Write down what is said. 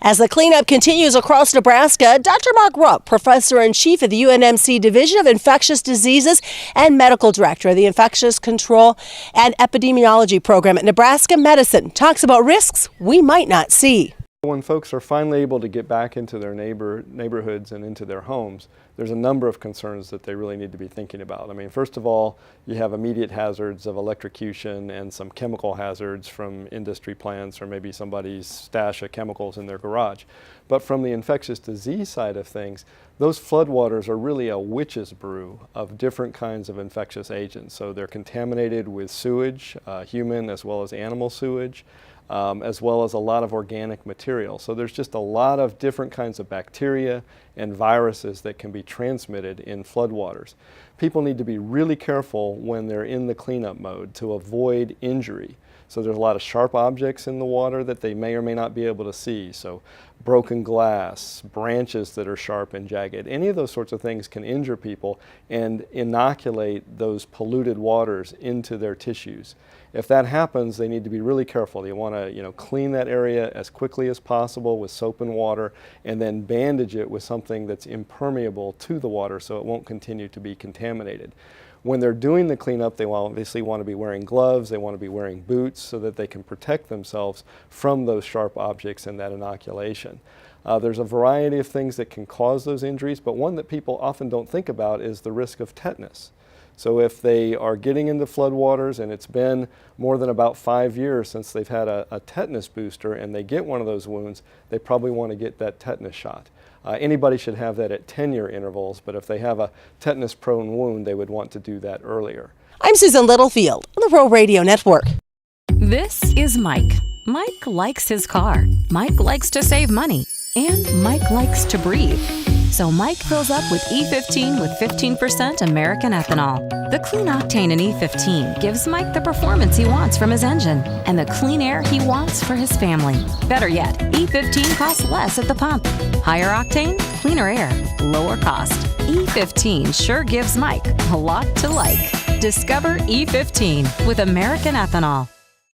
As the cleanup continues across Nebraska, Dr. Mark Rupp, Professor in Chief of the UNMC Division of Infectious Diseases and Medical Director of the Infectious Control and Epidemiology Program at Nebraska Medicine, talks about risks we might not see. When folks are finally able to get back into their neighborhoods and into their homes, there's a number of concerns that they really need to be thinking about. I mean, first of all, you have immediate hazards of electrocution and some chemical hazards from industry plants or maybe somebody's stash of chemicals in their garage. But from the infectious disease side of things, those floodwaters are really a witch's brew of different kinds of infectious agents. So they're contaminated with sewage, human as well as animal sewage, as well as a lot of organic material. So there's just a lot of different kinds of bacteria and viruses that can be transmitted in floodwaters. People need to be really careful when they're in the cleanup mode to avoid injury. So there's a lot of sharp objects in the water that they may or may not be able to see. So broken glass, branches that are sharp and jagged, any of those sorts of things can injure people and inoculate those polluted waters into their tissues. If that happens, they need to be really careful. They want to, clean that area as quickly as possible with soap and water, and then bandage it with something that's impermeable to the water so it won't continue to be contaminated. When they're doing the cleanup, they obviously want to be wearing gloves, they want to be wearing boots so that they can protect themselves from those sharp objects and that inoculation. There's a variety of things that can cause those injuries, but one that people often don't think about is the risk of tetanus. So if they are getting into floodwaters and it's been more than about 5 years since they've had a tetanus booster and they get one of those wounds, they probably want to get that tetanus shot. Anybody should have that at 10-year intervals, but if they have a tetanus-prone wound, they would want to do that earlier. I'm Susan Littlefield on the Rural Radio Network. This is Mike. Mike likes his car. Mike likes to save money. And Mike likes to breathe. So Mike fills up with E15 with 15% American ethanol. The clean octane in E15 gives Mike the performance he wants from his engine and the clean air he wants for his family. Better yet, E15 costs less at the pump. Higher octane, cleaner air, lower cost. E15 sure gives Mike a lot to like. Discover E15 with American ethanol.